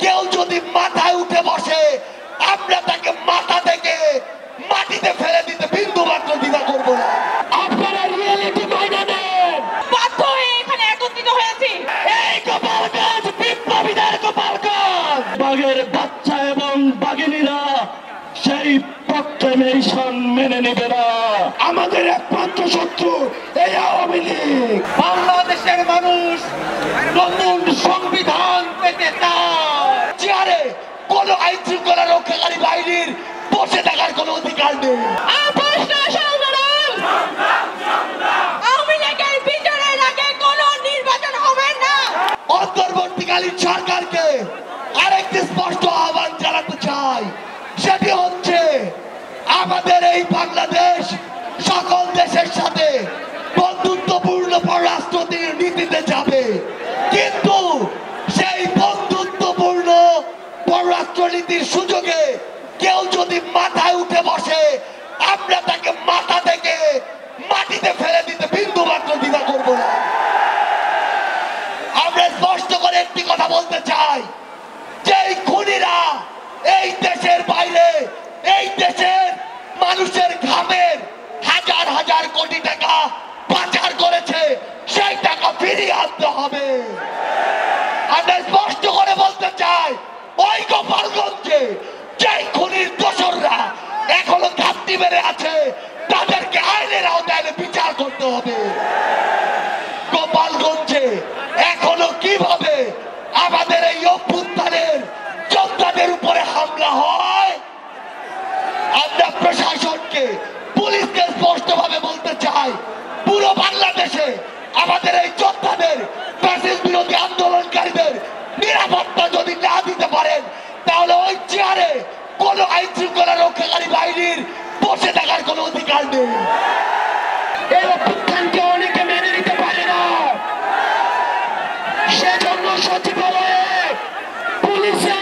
কেউ যদি মাথায় উঠে বসে আমরা তাকে মাথা থেকে মাটিতে ফেলে দিতে বিন্দু মাত্র দ্বিধা করব না। আপনারা রিয়েলিটি মাইনে নেন। বাধ্য হয়ে এখানে একত্রিত হয়েছি। এই গোপালগঞ্জ বিপ্লবীদের গোপালগঞ্জ, বাঘের বাচ্চা এবং বাঘিনীরা সেই প্রক্লেমেশন মেনে নেবে না। আমাদের একমাত্র শত্রু এই আওয়ামী লীগ। বাংলাদেশের মানুষ নতুন সংবিধান পেতে চায়। চেয়ারে কোন আইন শৃঙ্খলা রক্ষাকারী বাহিনীর বসে থাকার কোন অধিকার নেই। আওয়ামী লীগের বিচারের আগে কোনো নির্বাচন হবে না। অন্তর্বর্তীকালীন সরকারকে আরেকটি স্পষ্ট আহ্বান জানাতে চাই, সেটি হচ্ছে আমাদের এই বাংলাদেশ সকল দেশের সাথে বন্ধুত্বপূর্ণ পররাষ্ট্র নীতিতে যাবে, কিন্তু সেই বন্ধুত্বপূর্ণ পররাষ্ট্র নীতির সুযোগে কেউ যদি মাথায় উঠে বসে আমরা তাকে মাথা থেকে মাটিতে ফেলে দিতে বিন্দু মাত্র দ্বিধা করব না। আমরা স্পষ্ট করে একটি কথা বলতে চাই, যে এই খুনিরা এই দেশের বাইরে এই দেশের মানুষের ঘামের হাজার হাজার কোটি টাকা পাচার করেছে, সেই টাকা ফিরিয়ে আনতে হবে। আমরা স্পষ্ট করে বলতে চাই, ওই গোপালগঞ্জে যে খুনির দোসররা এখনো ঘাপটি মেরে আছে তাদেরকে আইনের আওতায় বিচার করতে হবে। গোপালগঞ্জে এখনো কিভাবে আমাদের এই অভ্যুত্থানের যোদ্ধাদের উপরে হামলা হয়, আমরা প্রশাসনকে পুলিশকে স্পষ্টভাবে বলতে চাই, পুরো বাংলাদেশে আমাদের এই যোদ্ধাদের ফ্যাসিস্ট বিরোধী আন্দোলনকারীদের নিরাপত্তা যদি না দিতে পারেন তাহলে ওই চেয়ারে কোন আইন শৃঙ্খলা রক্ষাকারী বাহিনীর বসে থাকার কোন অধিকার নেই। এই অভ্যুত্থানকে অনেকে মেনে নিতে পারে না, সেজন্য সচিবালয়ে পুলিশে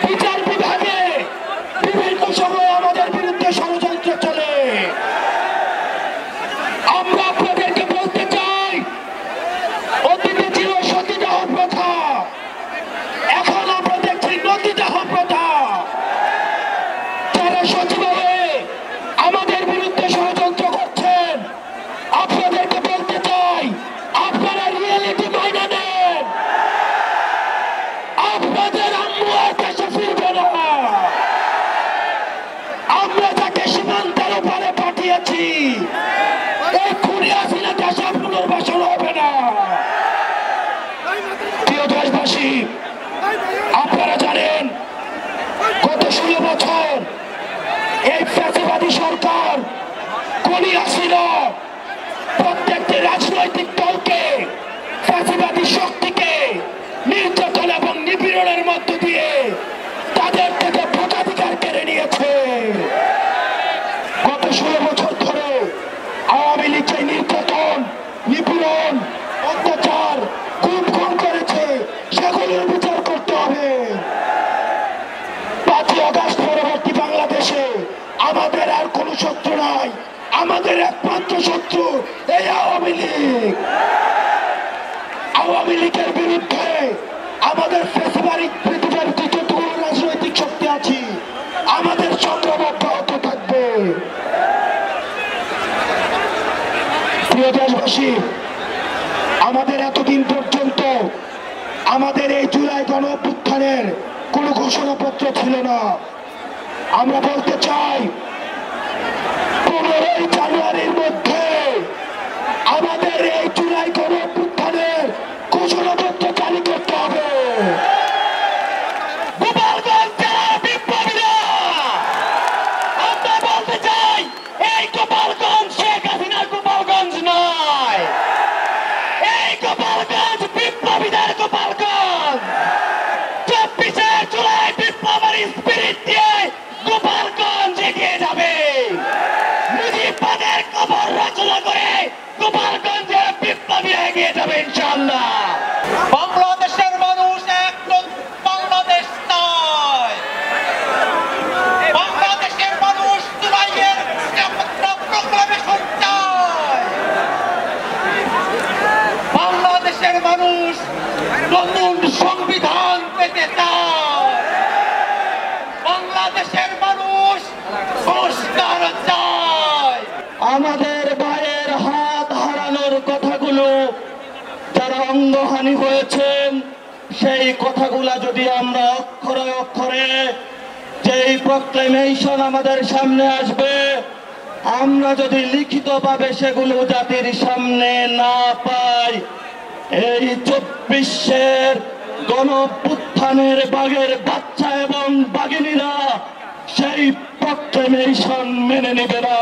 বিচার বিভাগে বিভিন্ন সময় আমাদের বিরুদ্ধে ষড়যন্ত্র চলে। আমরা আপনাদেরকে বলতে চাই, অতীতে ছিল সতীদাহ প্রথা, এখন আমরা দেখছি নদীদাহ প্রথা। যারা সচিবালয়ে আমাদের বিরুদ্ধে ষড়যন্ত্র করছেন আপনাদেরকে বলতে চাই, আপনারা রিয়েলিটি মাইনে নেন। আপনাদের আম্মু আর দেশে ফিরবে না। আমরা যাকে সীমান্তের ওপারে পাঠিয়েছি এই খুনি হাসিনা দেশে পুনর্বাসন হবে না। প্রিয় দেশবাসী, আপনারা জানেন গত 16 বছর এই ফ্যাসিবাদী সরকার খুনি হাসিনা প্রত্যেকটি রাজনৈতিক দলকে ফ্যাসিবাদী শক্তিকে নির্যাতন এবং নিপীড়নের মধ্য দিয়ে তাদের থেকে ভোটাধিকার কেড়ে নিয়েছে। গত 16 বছর ধরে আওয়ামী লীগ যে নির্যাতন নিপীড়ন অত্যাচার খুন করেছে সেগুলোর বিচার করতে হবে। 5ই আগস্ট পরবর্তী বাংলাদেশে আমাদের আর কোনো শত্রু নাই, আমাদের একমাত্র শত্রু এই আওয়ামী লীগ। আওয়ামী লীগের বিরুদ্ধে আমাদের ফেসিবারিক পৃথিবীর যতটুকু রাজনৈতিক শক্তি আছে আমাদের সংগ্রাম অব্যাহত থাকবে। প্রিয় দেশবাসী, আমাদের এতদিন পর্যন্ত আমাদের এই জুলাই গণ অভ্যুত্থানের কোনো ঘোষণাপত্র ছিল না। আমরা বলতে চাই 15ই জানুয়ারির মধ্যে আমাদের এই জুলাই গণ অভ্যুত্থানের ঘোষণাপত্র জারি করতে হবে। গোপালগঞ্জ জেলার বিপ্লবীরা আমরা বলতে চাই, এই গোপালগঞ্জ শেখ হাসিনার গোপালগঞ্জ নয়, এই গোপালগঞ্জ বিপ্লবীদের গোপালগঞ্জ। 24শে জুলাই বিপ্লবের স্পিরিট দিয়ে গোপালগঞ্জ এগিয়ে যাবে। মুজিববাদের কবর রচনা করে গোপালগঞ্জের বিপ্লবীরা এগিয়ে যাবে ইনশাআল্লাহ। বাংলাদেশের মানুষ একদম বাংলাদেশ নয়, বাংলাদেশের মানুষ জুলাইয়ের প্রোক্লামেশন চায়। বাংলাদেশের মানুষ নতুন সংবিধান পেতে চায়। অঙ্গহানি হয়েছেন সেই কথাগুলা যদি আমরা অক্ষরে অক্ষরে যেই প্রক্লেমেশন আমাদের সামনে আসবে আমরা যদি লিখিতভাবে সেগুলো জাতির সামনে না পাই, এই 24-এর গণঅভ্যুত্থানের বাঘের বাচ্চা এবং বাঘিনীরা সেই প্রক্লেমেশন মেনে নেবে না।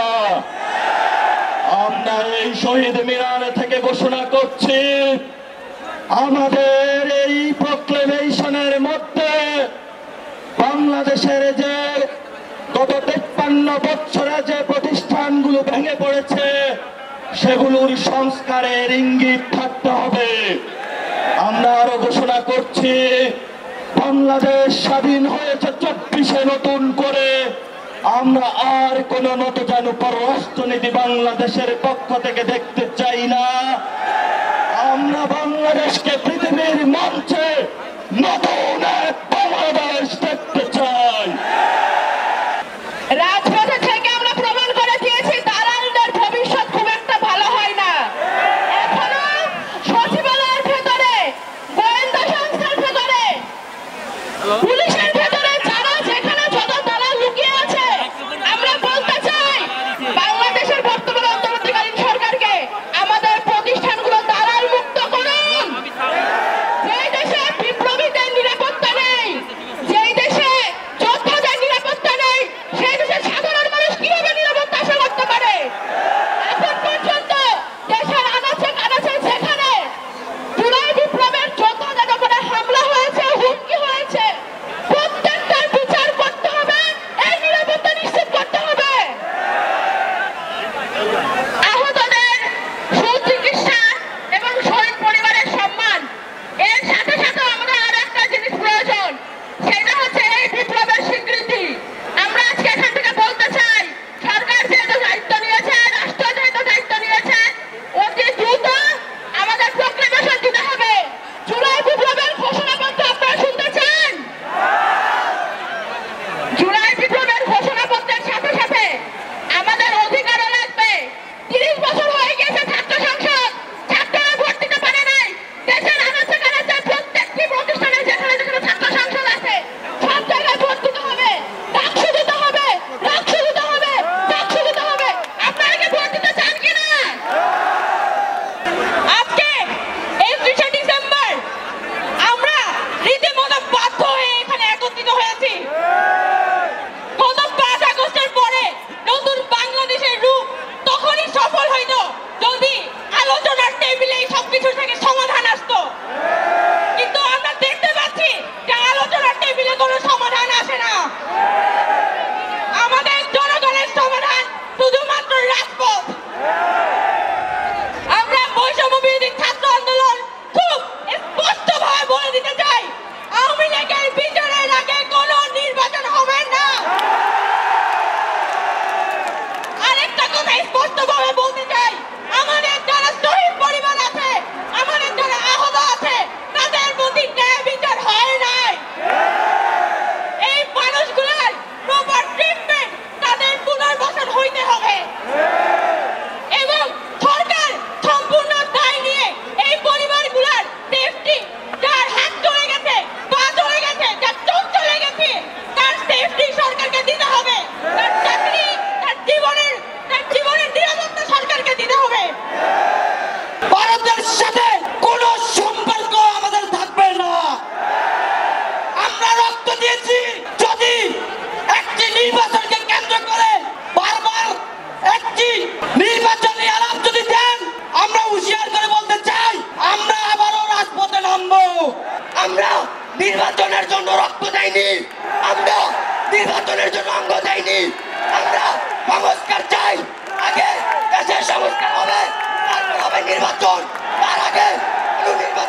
আমরা এই শহীদ মিনার থেকে ঘোষণা করছি, আমাদের এই প্রক্লেমেশনের মধ্যে বাংলাদেশের যে গত 53 বছরে যে প্রতিষ্ঠানগুলো ভেঙে পড়েছে সেগুলোর সংস্কারের ইঙ্গিত থাকতে হবে। আমরা আরো ঘোষণা করছি, বাংলাদেশ স্বাধীন হয়েছে 24-এ নতুন করে, আমরা আর কোন নতজানু পররাষ্ট্রনীতি বাংলাদেশের পক্ষ থেকে দেখতে চাই না। আমরা বাংলাদেশকে পৃথিবীর মঞ্চে নতুন এক বাংলাদেশ দেখতে চাই। রাজপথে থেকে আমরা প্রমাণ করে দিয়েছি দালালদের ভবিষ্যৎ খুব একটা ভালো হয় না। এখনো সচিবালয়ের ভেতরে, গোয়েন্দা সংস্থার ভেতরে, পুলিশের ভেতরে যারা যেখানে যত দালাল লুকিয়ে আছে, আমরা বলতে চাই বাংলাদেশের বর্তমান অন্তর্বর্তীকালীন সরকারকে আমাদের প্রতিষ্ঠানগুলো দালাল মুক্ত করুন। যেই দেশে বিপ্লবীদের নিরাপত্তা নেই, যেই দেশে যোদ্ধাদের নিরাপত্তা নেই, সেই দেশে সাধারণ মানুষ কিভাবে নিরাপত্তা আশা করতে পারে? এখন পর্যন্ত দেশের আনাচে কানাচে যেখানে জুলাই বিপ্লবের যোদ্ধাদের উপরে হামলা হয়েছে, হুমকি হয়েছে, প্রত্যেকটার বিচার করতে হবে, এই নিরাপত্তা নিশ্চিত করতে হবে। আহতদের সুচিকিৎসা এবং শহীদ পরিবারের সম্মান, এর সাথে সাথে আমাদের আরো একটা জিনিস প্রয়োজন, সেটা হচ্ছে এই বিপ্লবের স্বীকৃতি। আমরা আজকে এখান থেকে বলতে চাই, সরকার যেহেতু দায়িত্ব নিয়েছে, রাষ্ট্র যেহেতু দায়িত্ব নিয়েছে, অতি দ্রুত আমাদের প্রক্লেমেশন দিতে হবে। জুলাই বিপ্লবের ঘোষণাপত্র আপনারা শুনতে চান? জুলাই বিপ্লবের ঘোষণাপত্রের সাথে সাথে আমাদের অধিকারও লাগবে। 30 বছর হয়ে গেছে ছাত্র সংসদ, ছাত্ররা ভোট দিতে পারে নাই। দেশের আনাচে কানাচে প্রত্যেকটি প্রতিষ্ঠানে যেখানে যেখানে ছাত্র সংসদ আছে সব জায়গায় ভোট দিতে হবে, ডাকসু দিতে হবে, ডাকসু দিতে হবে, ডাকসু দিতে হবে। আপনারা কি ভোট দিতে চান কিনা? আজকে 31শে ডিসেম্বর আমরা রীতিমতো বাধ্য হয়ে এখানে একত্রিত হয়েছি। গত 5 আগস্টের পরে নতুন বাংলাদেশের রূপ তখনই সফল হইতো যদি আলোচনার টেবিলে এই সবকিছু থেকে সমাধান আসতো। কিন্তু আমরা দেখতে পাচ্ছি যে আলোচনার টেবিলে কোনো সমাধান আসে না। আমাদের জনগণের সমাধান শুধুমাত্র রাজপথ। আমরা বৈষম্য বিরোধী ছাত্র আন্দোলন খুব স্পষ্টভাবে বলে দিতে চাই, আওয়ামী লীগের বিচারের আগে কোনো নির্বাচন হবে না। আরেকটা কথা স্পষ্টভাবে বলতে চাই, আমাদের যারা শহীদ পরিবার আছে, আমাদের যারা আহত আছে, তাদের প্রতি ন্যায় বিচার হয় নাই। এই মানুষগুলোর প্রপার ট্রিটমেন্ট, তাদের পুনর্বাসন হইতে হবে এবং সরকার সম্পূর্ণ দায় নিয়ে এই পরিবারগুলোর সেফটি, যার হাত চলে গেছে, পা চলে গেছে, যার চোখ চলে গেছে, তার সেফটি সরকারকে দিতে হবে। তার চাকরি, তার জীবনের নিরাপত্তা সরকারকে দিতে হবে। ভারতের সাথে কোনো সম্পর্ক আমাদের থাকবে না। আমরা রক্ত দিয়েছি। যদি একটি নির্বাচনকে কেন্দ্র করে বারবার একটি নির্বাচনী আলাপ যদি দেন, আমরা হুঁশিয়ার করে বলতে চাই, আমরা আবারও রাজপথে নামবো। আমরা নির্বাচনের জন্য রক্ত দেয়নি, আমরা নির্বাচনের জন্য অঙ্গ দেয়নি। আমরা সংস্কার চাই, আগে দেশের সংস্কার হবে, তারপর হবে নির্বাচন। তার আগে কোনো নির্বাচন